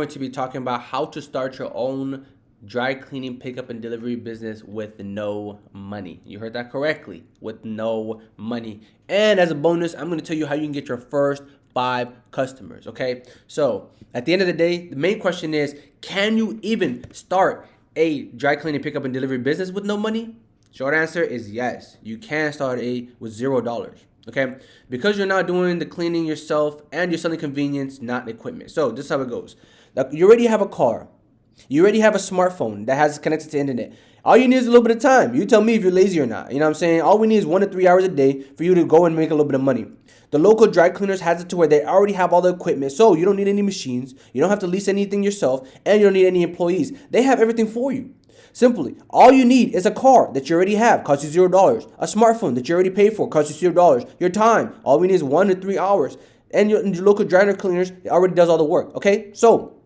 Going to be talking about how to start your own dry cleaning pickup and delivery business with no money. You heard that correctly, with no money. And as a bonus, I'm going to tell you how you can get your first 5 customers, okay? So at the end of the day, the main question is, can you even start a dry cleaning pickup and delivery business with no money? Short answer is yes, you can start with $0. Okay, because you're not doing the cleaning yourself and you're selling convenience, not equipment. So this is how it goes. Like, you already have a car, you already have a smartphone that has connected to internet. All you need is a little bit of time. You tell me if you're lazy or not. You know what I'm saying? All we need is 1 to 3 hours a day for you to go and make a little bit of money. The local dry cleaners has it to where they already have all the equipment, so you don't need any machines, you don't have to lease anything yourself, and you don't need any employees. They have everything for you. Simply, all you need is a car that you already have, costs you $0. A smartphone that you already paid for, costs you $0. Your time, all we need is 1 to 3 hours. And your local dry cleaners, it already does all the work, okay? So,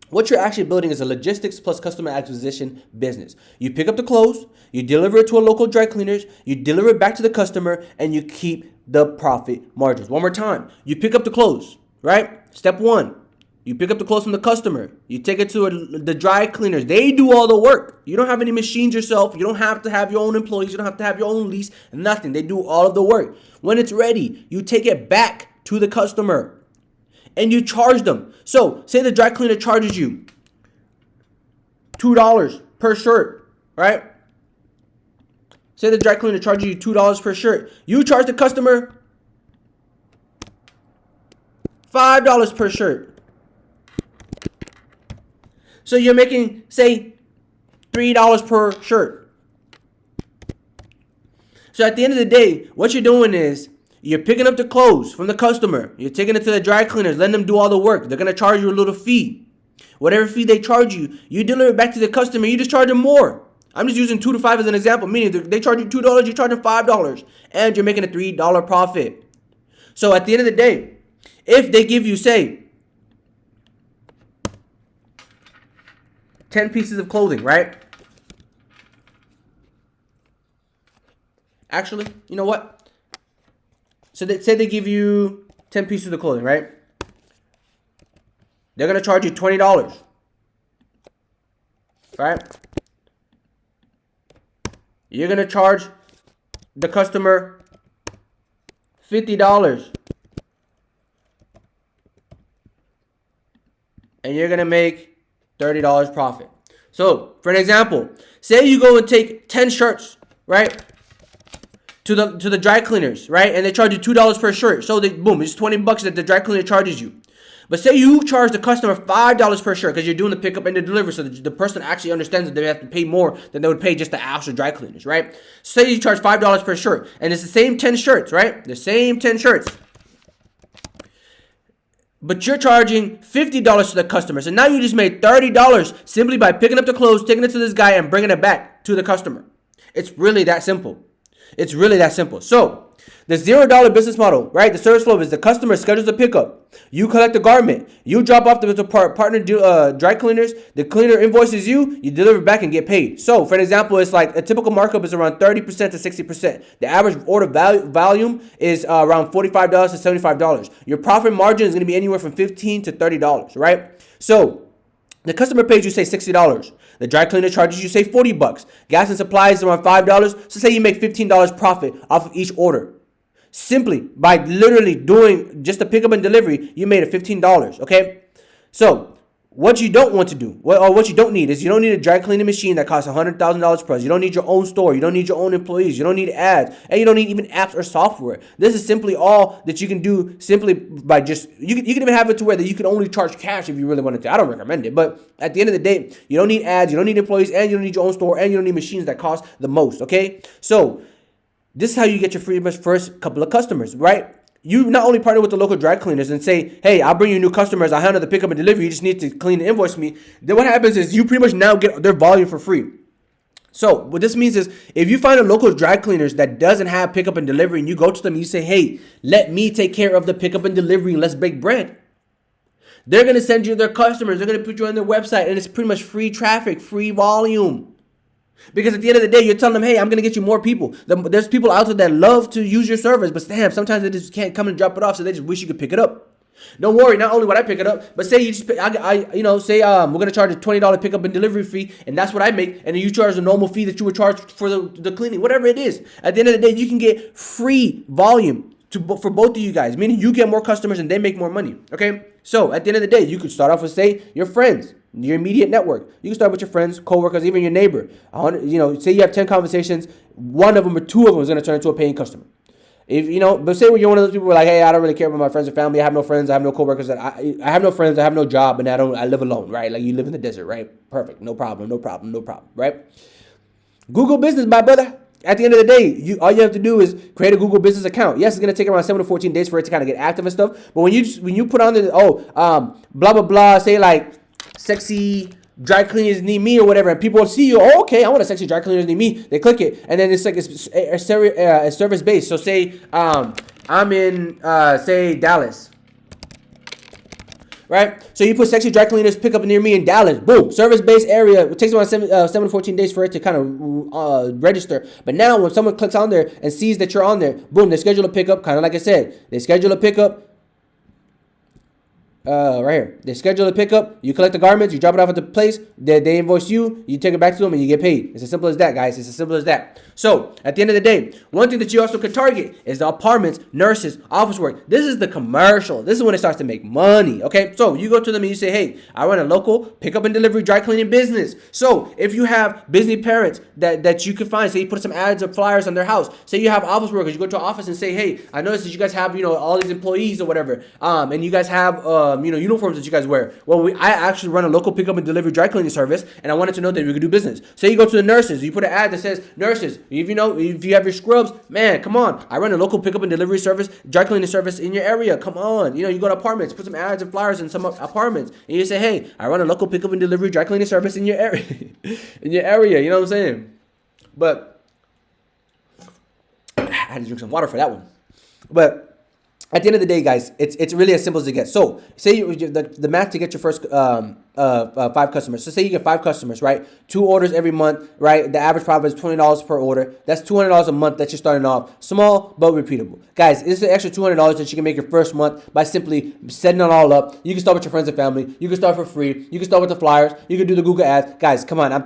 what you're actually building is a logistics plus customer acquisition business. You pick up the clothes, you deliver it to a local dry cleaners, you deliver it back to the customer, and you keep the profit margins. One more time, you pick up the clothes, right? Step 1. You pick up the clothes from the customer. You take it to the dry cleaners. They do all the work. You don't have any machines yourself. You don't have to have your own employees. You don't have to have your own lease. Nothing. They do all of the work. When it's ready, you take it back to the customer and you charge them. So say the dry cleaner charges you $2 per shirt, right? Say the dry cleaner charges you $2 per shirt. You charge the customer $5 per shirt. So you're making, say, $3 per shirt. So at the end of the day, what you're doing is you're picking up the clothes from the customer. You're taking it to the dry cleaners, letting them do all the work. They're going to charge you a little fee. Whatever fee they charge you, you deliver it back to the customer. You just charge them more. I'm just using 2 to 5 as an example, meaning they charge you $2, you charge them $5, and you're making a $3 profit. So at the end of the day, if they give you, say, 10 pieces of clothing, right? Actually, you know what? So they say they give you 10 pieces of clothing, right? They're going to charge you $20, right? You're going to charge the customer $50. And you're going to make $30 profit. So, for an example, say you go and take 10 shirts, right, to the dry cleaners, right, and they charge you $2 per shirt. So, boom, it's $20 that the dry cleaner charges you. But say you charge the customer $5 per shirt because you're doing the pickup and the delivery, so the person actually understands that they have to pay more than they would pay just the actual dry cleaners, right? Say you charge $5 per shirt, and it's the same 10 shirts, right? The same 10 shirts. But you're charging $50 to the customer. So now you just made $30 simply by picking up the clothes, taking it to this guy, and bringing it back to the customer. It's really that simple. It's really that simple. So the $0 business model, right? The service flow is the customer schedules the pickup. You collect the garment. You drop off the partner dry cleaners. The cleaner invoices you. You deliver back and get paid. So for an example, it's like a typical markup is around 30% to 60%. The average order volume is around $45 to $75. Your profit margin is going to be anywhere from $15 to $30, right? So the customer pays you, say, $60. The dry cleaner charges you, say, $40. Gas and supplies is around $5. So say you make $15 profit off of each order. Simply by literally doing just the pickup and delivery, you made a $15, okay? So what you don't want to do, or what you don't need, is you don't need a dry cleaning machine that costs $100,000 plus. You don't need your own store. You don't need your own employees. You don't need ads. And you don't need even apps or software. This is simply all that you can do simply by just, you can even have it to where that you can only charge cash if you really wanted to. I don't recommend it. But at the end of the day, you don't need ads. You don't need employees. And you don't need your own store. And you don't need machines that cost the most, okay? So this is how you get your pretty much first couple of customers, right? You not only partner with the local dry cleaners and say, hey, I'll bring you new customers. I'll handle the pickup and delivery. You just need to clean and invoice me. Then what happens is you pretty much now get their volume for free. So what this means is if you find a local dry cleaners that doesn't have pickup and delivery and you go to them and you say, hey, let me take care of the pickup and delivery and let's break bread. They're going to send you their customers. They're going to put you on their website and it's pretty much free traffic, free volume. Because at the end of the day, you're telling them, hey, I'm going to get you more people. There's people out there that love to use your service, but damn, sometimes they just can't come and drop it off, so they just wish you could pick it up. Don't worry. Not only would I pick it up, but say you just, say we're gonna charge a $20 pickup and delivery fee, and that's what I make, and then you charge the normal fee that you would charge for the cleaning, whatever it is. At the end of the day, you can get free volume for both of you guys, meaning you get more customers and they make more money. Okay. So at the end of the day, you could start off with, say, your friends, your immediate network. You can start with your friends, coworkers, even your neighbor. Say you have 10 conversations, one of them or two of them is gonna turn into a paying customer. But say when you're one of those people who are like, hey, I don't really care about my friends or family. I have no friends. I have no coworkers. I have no friends. I have no job, and I live alone, right? Like you live in the desert, right? Perfect. No problem. Right? Google Business, my brother. At the end of the day, all you have to do is create a Google Business account. Yes, it's gonna take around 7 to 14 days for it to kind of get active and stuff. But when you put on the blah blah blah, say like sexy dry cleaners need me or whatever, and people will see you. Oh, okay, I want a sexy dry cleaners need me. They click it, and then it's like a service based. So say I'm in say Dallas, right? So you put sexy dry cleaners pick up near me in Dallas. Boom, service based area. It takes around 7 to 14 days for it to kind of register. But now when someone clicks on there and sees that you're on there, boom, they schedule a pickup. Kind of like I said, they schedule a pickup. Right here. They schedule a pickup. You collect the garments. You drop it off at the place. They invoice you. You take it back to them and you get paid. It's as simple as that, guys. It's as simple as that. So at the end of the day, one thing that you also could target is the apartments, nurses, office work. This is the commercial. This is when it starts to make money. Okay. So you go to them and you say, hey, I run a local pickup and delivery dry cleaning business. So if you have busy parents that you can find, say you put some ads or flyers on their house. Say you have office workers. You go to an office and say, hey, I noticed that you guys have all these employees or whatever, and you guys have uniforms that you guys wear. Well, I actually run a local pickup and delivery dry cleaning service, and I wanted to know that we could do business. So you go to the nurses, you put an ad that says, nurses, if you have your scrubs, man, come on. I run a local pickup and delivery service, dry cleaning service in your area. Come on. You go to apartments, put some ads and flyers in some apartments, and you say, hey, I run a local pickup and delivery dry cleaning service in your area. In your area, you know what I'm saying? But I had to drink some water for that one. But at the end of the day, guys, it's really as simple as it gets. So say the math to get your first 5 customers. So say you get 5 customers, right? 2 orders every month, right? The average profit is $20 per order. That's $200 a month that you're starting off. Small but repeatable. Guys, it's an extra $200 that you can make your first month by simply setting it all up. You can start with your friends and family. You can start for free. You can start with the flyers. You can do the Google ads. Guys, come on. I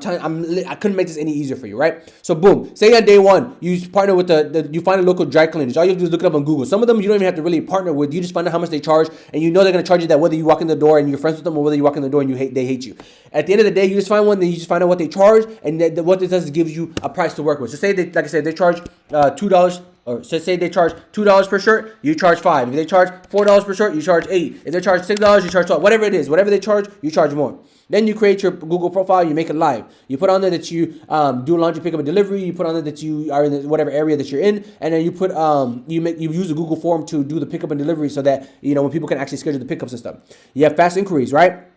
couldn't make this any easier for you, right? So boom. Say on day 1, you partner with you find a local dry cleaners. All you have to do is look it up on Google. Some of them you don't even have to really partner with. You just find out how much they charge, and you know they're going to charge you that whether you walk in the door and you're friends with them or whether you walk in the door and they hate you. At the end of the day, you just find one, then you just find out what they charge, and what this does is gives you a price to work with. So say they, like I said, they charge $2, or so say they charge $2 per shirt, you charge $5. If they charge $4 per shirt, you charge $8. If they charge $6, you charge $12. Whatever it is, whatever they charge, you charge more. Then you create your Google profile, you make it live. You put on there that you do laundry pickup and delivery. You put on there that you are in whatever area that you're in, and then you put you use a Google form to do the pickup and delivery so that when people can actually schedule the pickups and stuff. You have fast inquiries, right?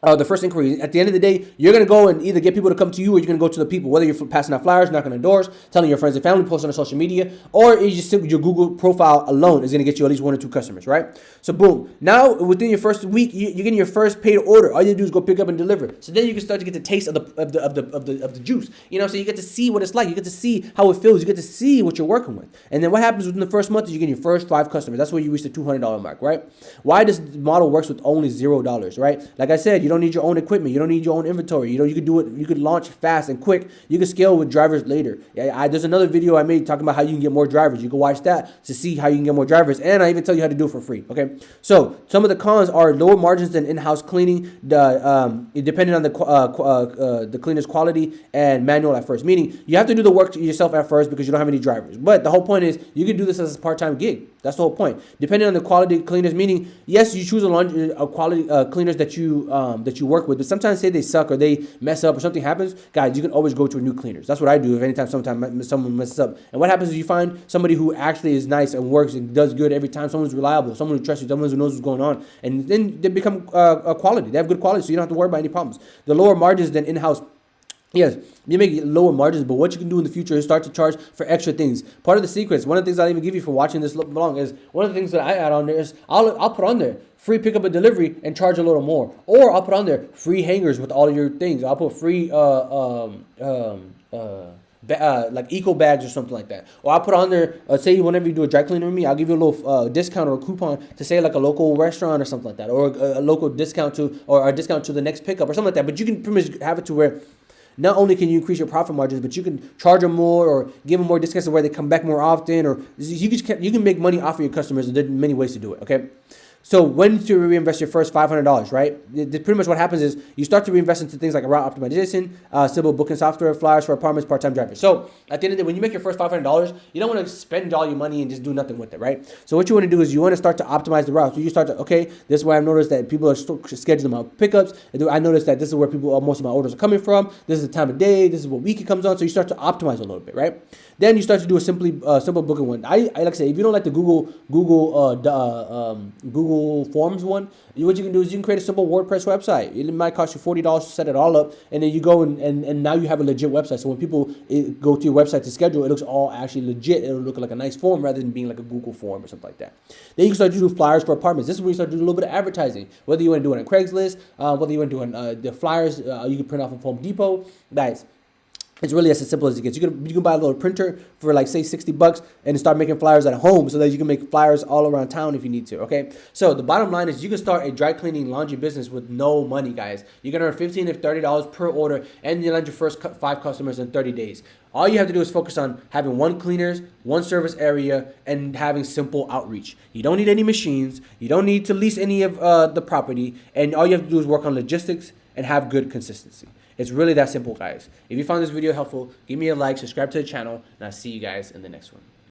The first inquiry. At the end of the day, you're going to go and either get people to come to you or you're going to go to the people, whether you're passing out flyers, knocking on doors, telling your friends and family, posting on social media, or you just simply your Google profile alone is going to get you at least 1 or 2 customers, right? So boom. Now within your first week, you're getting your first paid order. All you do is go pick up and deliver. So then you can start to get the taste of the juice. So you get to see what it's like. You get to see how it feels. You get to see what you're working with. And then what happens within the first month is you get your first 5 customers. That's where you reach the $200 mark, right? Why this model works with only $0, right? Like I said, you don't need your own equipment. You don't need your own inventory. You could do it. You could launch fast and quick. You can scale with drivers later. There's another video I made talking about how you can get more drivers. You can watch that to see how you can get more drivers. And I even tell you how to do it for free. Okay. So some of the cons are lower margins than in-house cleaning, depending on the cleaner's quality and manual at first. Meaning you have to do the work yourself at first because you don't have any drivers. But the whole point is you can do this as a part-time gig. That's the whole point. Depending on the quality of cleaners, meaning yes, you choose a quality cleaners that you work with, but sometimes say they suck or they mess up or something happens, guys, you can always go to a new cleaners. That's what I do if anytime someone messes up. And what happens is you find somebody who actually is nice and works and does good every time, someone who's reliable, someone who trusts you, someone who knows what's going on, and then they become a quality. They have good quality, so you don't have to worry about any problems. The lower margins than in-house. Yes, you make lower margins, but what you can do in the future is start to charge for extra things. Part of the secrets, one of the things I'll even give you for watching this long is, one of the things that I add on there is I'll put on there free pickup and delivery and charge a little more. Or I'll put on there free hangers with all of your things. I'll put free like eco bags or something like that. Or I'll put on there, say whenever you do a dry cleaning with me, I'll give you a little discount or a coupon to say like a local restaurant or something like that, or a local discount to, or a discount to the next pickup or something like that. But you can pretty much have it to where not only can you increase your profit margins, but you can charge them more or give them more discounts where they come back more often, or you can make money off of your customers. There are many ways to do it, okay? So when to reinvest your first $500, right? Pretty much what happens is you start to reinvest into things like route optimization, simple booking software, flyers for apartments, part-time drivers. So at the end of the day, when you make your first $500, you don't want to spend all your money and just do nothing with it, right? So what you want to do is you want to start to optimize the route. So you start to, okay, this is where I've noticed that people are scheduling my pickups. I noticed that this is where most of my orders are coming from. This is the time of day. This is what week it comes on. So you start to optimize a little bit, right? Then you start to do a simple booking one. I like to say, if you don't like the Google Forms one, what you can do is you can create a simple WordPress website. It might cost you $40 to set it all up, and then you go and now you have a legit website. So when people go to your website to schedule, it looks all actually legit. It'll look like a nice form rather than being like a Google form or something like that. Then you can start to do flyers for apartments. This is where you start to do a little bit of advertising. Whether you want to do it on Craigslist, whether you want to do it on the flyers, you can print off of Home Depot. Guys, it's really as simple as it gets. You can buy a little printer for like say $60 and start making flyers at home so that you can make flyers all around town if you need to. Okay. So the bottom line is you can start a dry cleaning laundry business with no money, guys. You can earn $15 to $30 per order, and you land your first 5 customers in 30 days. All you have to do is focus on having 1 cleaners, 1 service area, and having simple outreach. You don't need any machines. You don't need to lease any of the property, and all you have to do is work on logistics and have good consistency. It's really that simple, guys. If you found this video helpful, give me a like, subscribe to the channel, and I'll see you guys in the next one.